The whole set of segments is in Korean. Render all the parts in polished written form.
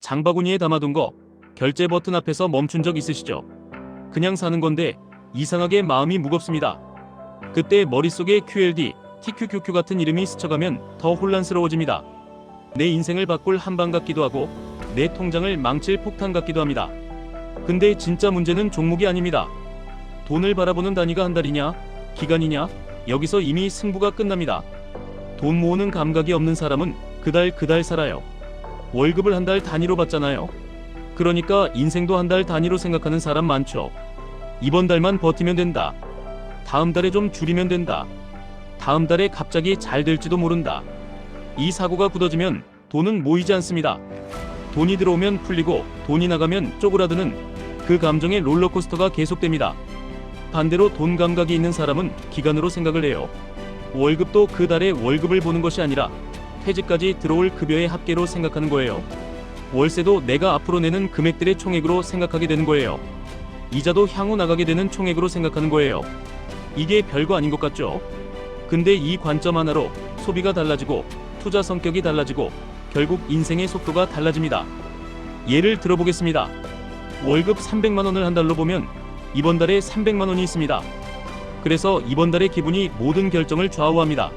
장바구니에 담아둔 거 결제 버튼 앞에서 멈춘 적 있으시죠? 그냥 사는 건데 이상하게 마음이 무겁습니다. 그때 머릿속에 QLD, TQQQ 같은 이름이 스쳐가면 더 혼란스러워집니다. 내 인생을 바꿀 한방 같기도 하고 내 통장을 망칠 폭탄 같기도 합니다. 근데 진짜 문제는 종목이 아닙니다. 돈을 바라보는 단위가 한 달이냐, 기간이냐, 여기서 이미 승부가 끝납니다. 돈 모으는 감각이 없는 사람은 그달 살아요. 월급을 한 달 단위로 받잖아요. 그러니까 인생도 한 달 단위로 생각하는 사람 많죠. 이번 달만 버티면 된다. 다음 달에 좀 줄이면 된다. 다음 달에 갑자기 잘 될지도 모른다. 이 사고가 굳어지면 돈은 모이지 않습니다. 돈이 들어오면 풀리고 돈이 나가면 쪼그라드는 그 감정의 롤러코스터가 계속됩니다. 반대로 돈 감각이 있는 사람은 기간으로 생각을 해요. 월급도 그 달에 월급을 보는 것이 아니라 퇴직까지 들어올 급여의 합계로 생각하는 거예요. 월세도 내가 앞으로 내는 금액들의 총액으로 생각하게 되는 거예요. 이자도 향후 나가게 되는 총액으로 생각하는 거예요. 이게 별거 아닌 것 같죠? 근데 이 관점 하나로 소비가 달라지고 투자 성격이 달라지고 결국 인생의 속도가 달라집니다. 예를 들어보겠습니다. 월급 300만 원을 한 달로 보면 이번 달에 300만 원이 있습니다. 그래서 이번 달의 기분이 모든 결정을 좌우합니다.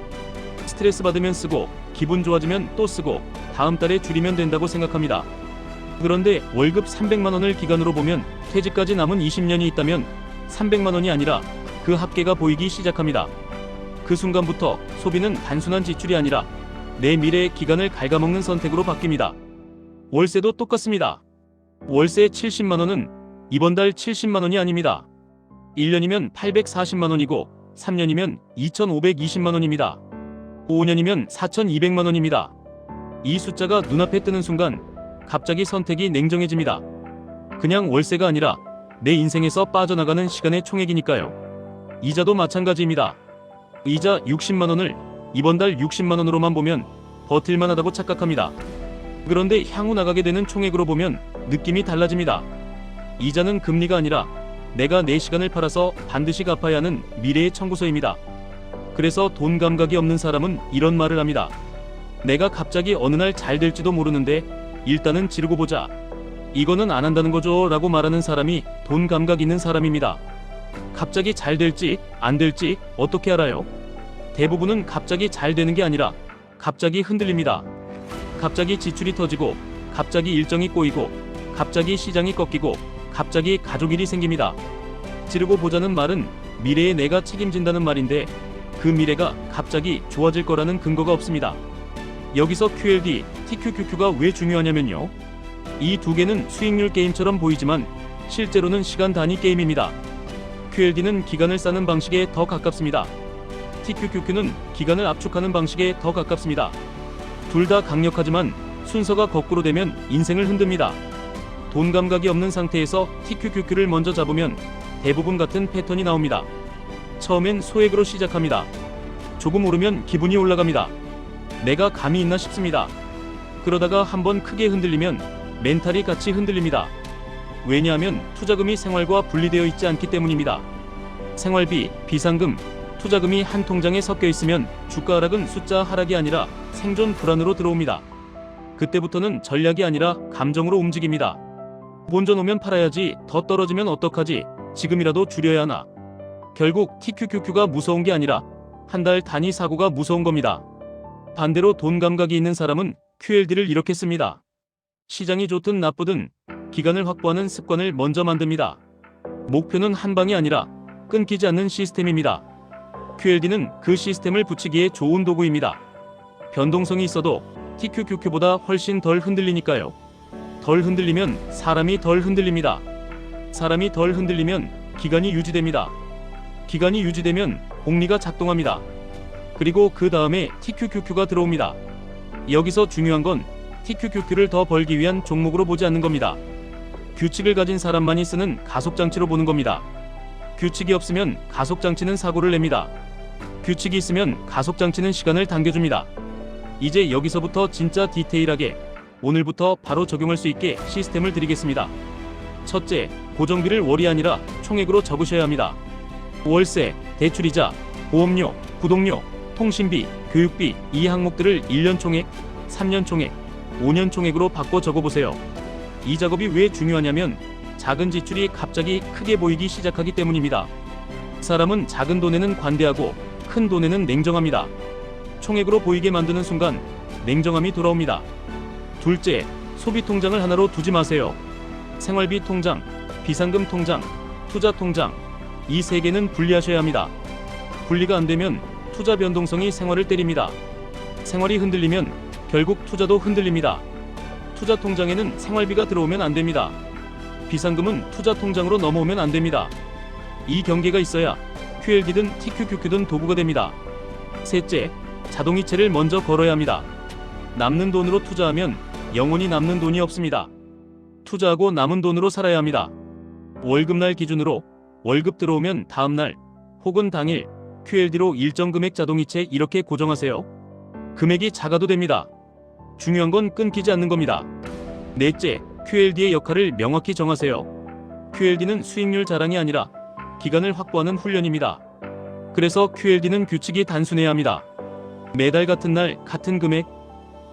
스트레스 받으면 쓰고 기분 좋아지면 또 쓰고 다음 달에 줄이면 된다고 생각합니다. 그런데 월급 300만 원을 기간으로 보면 퇴직까지 남은 20년이 있다면 300만 원이 아니라 그 합계가 보이기 시작합니다. 그 순간부터 소비는 단순한 지출이 아니라 내 미래의 기간을 갉아먹는 선택으로 바뀝니다. 월세도 똑같습니다. 월세 70만 원은 이번 달 70만 원이 아닙니다. 1년이면 840만 원이고 3년이면 2520만 원입니다. 5년이면 4200만 원입니다. 이 숫자가 눈앞에 뜨는 순간 갑자기 선택이 냉정해집니다. 그냥 월세가 아니라 내 인생에서 빠져나가는 시간의 총액이니까요. 이자도 마찬가지입니다. 이자 60만 원을 이번 달 60만 원으로만 보면 버틸만 하다고 착각합니다. 그런데 향후 나가게 되는 총액으로 보면 느낌이 달라집니다. 이자는 금리가 아니라 내가 내 시간을 팔아서 반드시 갚아야 하는 미래의 청구서입니다. 그래서 돈 감각이 없는 사람은 이런 말을 합니다. 내가 갑자기 어느 날 잘 될지도 모르는데 일단은 지르고 보자. 이거는 안 한다는 거죠 라고 말하는 사람이 돈 감각 있는 사람입니다. 갑자기 잘 될지 안 될지 어떻게 알아요? 대부분은 갑자기 잘 되는 게 아니라 갑자기 흔들립니다. 갑자기 지출이 터지고 갑자기 일정이 꼬이고 갑자기 시장이 꺾이고 갑자기 가족 일이 생깁니다. 지르고 보자는 말은 미래에 내가 책임진다는 말인데 그 미래가 갑자기 좋아질 거라는 근거가 없습니다. 여기서 QLD, TQQQ가 왜 중요하냐면요. 이 두 개는 수익률 게임처럼 보이지만 실제로는 시간 단위 게임입니다. QLD는 기간을 쌓는 방식에 더 가깝습니다. TQQQ는 기간을 압축하는 방식에 더 가깝습니다. 둘 다 강력하지만 순서가 거꾸로 되면 인생을 흔듭니다. 돈 감각이 없는 상태에서 TQQQ를 먼저 잡으면 대부분 같은 패턴이 나옵니다. 처음엔 소액으로 시작합니다. 조금 오르면 기분이 올라갑니다. 내가 감이 있나 싶습니다. 그러다가 한번 크게 흔들리면 멘탈이 같이 흔들립니다. 왜냐하면 투자금이 생활과 분리되어 있지 않기 때문입니다. 생활비, 비상금, 투자금이 한 통장에 섞여 있으면 주가 하락은 숫자 하락이 아니라 생존 불안으로 들어옵니다. 그때부터는 전략이 아니라 감정으로 움직입니다. 본전 오면 팔아야지, 더 떨어지면 어떡하지, 지금이라도 줄여야 하나. 결국 TQQQ가 무서운 게 아니라 한 달 단위 사고가 무서운 겁니다. 반대로 돈 감각이 있는 사람은 QLD를 이렇게 씁니다. 시장이 좋든 나쁘든 기간을 확보하는 습관을 먼저 만듭니다. 목표는 한 방이 아니라 끊기지 않는 시스템입니다. QLD는 그 시스템을 붙이기에 좋은 도구입니다. 변동성이 있어도 TQQQ보다 훨씬 덜 흔들리니까요. 덜 흔들리면 사람이 덜 흔들립니다. 사람이 덜 흔들리면 기간이 유지됩니다. 기간이 유지되면 복리가 작동합니다. 그리고 그 다음에 TQQQ가 들어옵니다. 여기서 중요한 건 TQQQ를 더 벌기 위한 종목으로 보지 않는 겁니다. 규칙을 가진 사람만이 쓰는 가속장치로 보는 겁니다. 규칙이 없으면 가속장치는 사고를 냅니다. 규칙이 있으면 가속장치는 시간을 당겨줍니다. 이제 여기서부터 진짜 디테일하게 오늘부터 바로 적용할 수 있게 시스템을 드리겠습니다. 첫째, 고정비를 월이 아니라 총액으로 적으셔야 합니다. 월세, 대출이자, 보험료, 구독료, 통신비, 교육비 이 항목들을 1년 총액, 3년 총액, 5년 총액으로 바꿔 적어보세요. 이 작업이 왜 중요하냐면 작은 지출이 갑자기 크게 보이기 시작하기 때문입니다. 사람은 작은 돈에는 관대하고 큰 돈에는 냉정합니다. 총액으로 보이게 만드는 순간 냉정함이 돌아옵니다. 둘째, 소비 통장을 하나로 두지 마세요. 생활비 통장, 비상금 통장, 투자 통장, 이 세 개는 분리하셔야 합니다. 분리가 안 되면 투자 변동성이 생활을 때립니다. 생활이 흔들리면 결국 투자도 흔들립니다. 투자 통장에는 생활비가 들어오면 안 됩니다. 비상금은 투자 통장으로 넘어오면 안 됩니다. 이 경계가 있어야 QLD든 TQQQ든 도구가 됩니다. 셋째, 자동이체를 먼저 걸어야 합니다. 남는 돈으로 투자하면 영원히 남는 돈이 없습니다. 투자하고 남은 돈으로 살아야 합니다. 월급날 기준으로 월급 들어오면 다음날 혹은 당일 QLD로 일정 금액 자동이체 이렇게 고정하세요. 금액이 작아도 됩니다. 중요한 건 끊기지 않는 겁니다. 넷째, QLD의 역할을 명확히 정하세요. QLD는 수익률 자랑이 아니라 기간을 확보하는 훈련입니다. 그래서 QLD는 규칙이 단순해야 합니다. 매달 같은 날 같은 금액,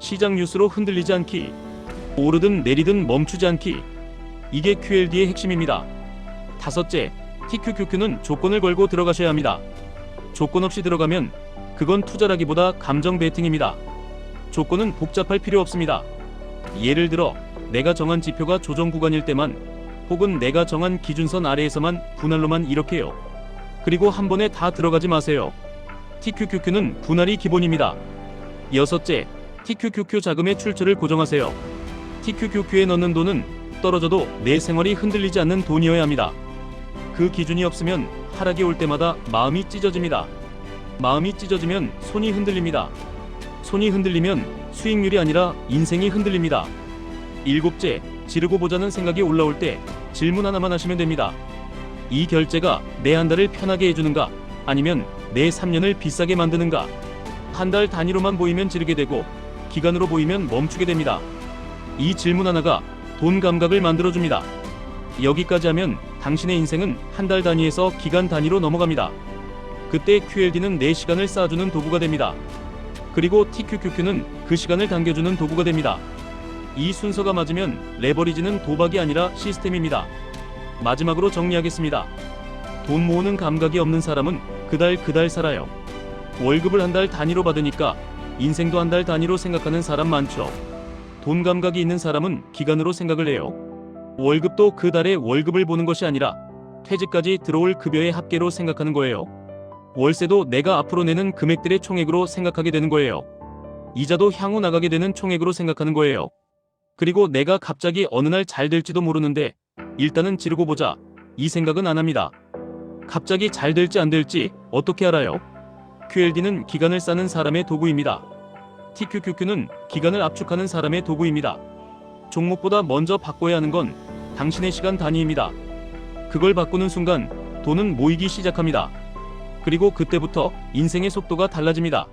시장 뉴스로 흔들리지 않기, 오르든 내리든 멈추지 않기, 이게 QLD의 핵심입니다. 다섯째, TQQQ는 조건을 걸고 들어가셔야 합니다. 조건 없이 들어가면 그건 투자라기보다 감정 베팅입니다. 조건은 복잡할 필요 없습니다. 예를 들어 내가 정한 지표가 조정 구간일 때만, 혹은 내가 정한 기준선 아래에서만 분할로만 이렇게 해요. 그리고 한 번에 다 들어가지 마세요. TQQQ는 분할이 기본입니다. 여섯째, TQQQ 자금의 출처를 고정하세요. TQQQ에 넣는 돈은 떨어져도 내 생활이 흔들리지 않는 돈이어야 합니다. 그 기준이 없으면 하락이 올 때마다 마음이 찢어집니다. 마음이 찢어지면 손이 흔들립니다. 손이 흔들리면 수익률이 아니라 인생이 흔들립니다. 일곱째, 지르고 보자는 생각이 올라올 때 질문 하나만 하시면 됩니다. 이 결제가 내 한 달을 편하게 해주는가, 아니면 내 3년을 비싸게 만드는가? 한 달 단위로만 보이면 지르게 되고 기간으로 보이면 멈추게 됩니다. 이 질문 하나가 돈 감각을 만들어줍니다. 여기까지 하면 당신의 인생은 한 달 단위에서 기간 단위로 넘어갑니다. 그때 QLD는 내 시간을 쌓아주는 도구가 됩니다. 그리고 TQQQ는 그 시간을 당겨주는 도구가 됩니다. 이 순서가 맞으면 레버리지는 도박이 아니라 시스템입니다. 마지막으로 정리하겠습니다. 돈 모으는 감각이 없는 사람은 그달 살아요. 월급을 한 달 단위로 받으니까 인생도 한 달 단위로 생각하는 사람 많죠. 돈 감각이 있는 사람은 기간으로 생각을 해요. 월급도 그 달의 월급을 보는 것이 아니라 퇴직까지 들어올 급여의 합계로 생각하는 거예요. 월세도 내가 앞으로 내는 금액들의 총액으로 생각하게 되는 거예요. 이자도 향후 나가게 되는 총액으로 생각하는 거예요. 그리고 내가 갑자기 어느 날 잘 될지도 모르는데 일단은 지르고 보자, 이 생각은 안 합니다. 갑자기 잘 될지 안 될지 어떻게 알아요? QLD는 기간을 쌓는 사람의 도구입니다. TQQQ는 기간을 압축하는 사람의 도구입니다. 종목보다 먼저 바꿔야 하는 건 당신의 시간 단위입니다. 그걸 바꾸는 순간 돈은 모이기 시작합니다. 그리고 그때부터 인생의 속도가 달라집니다.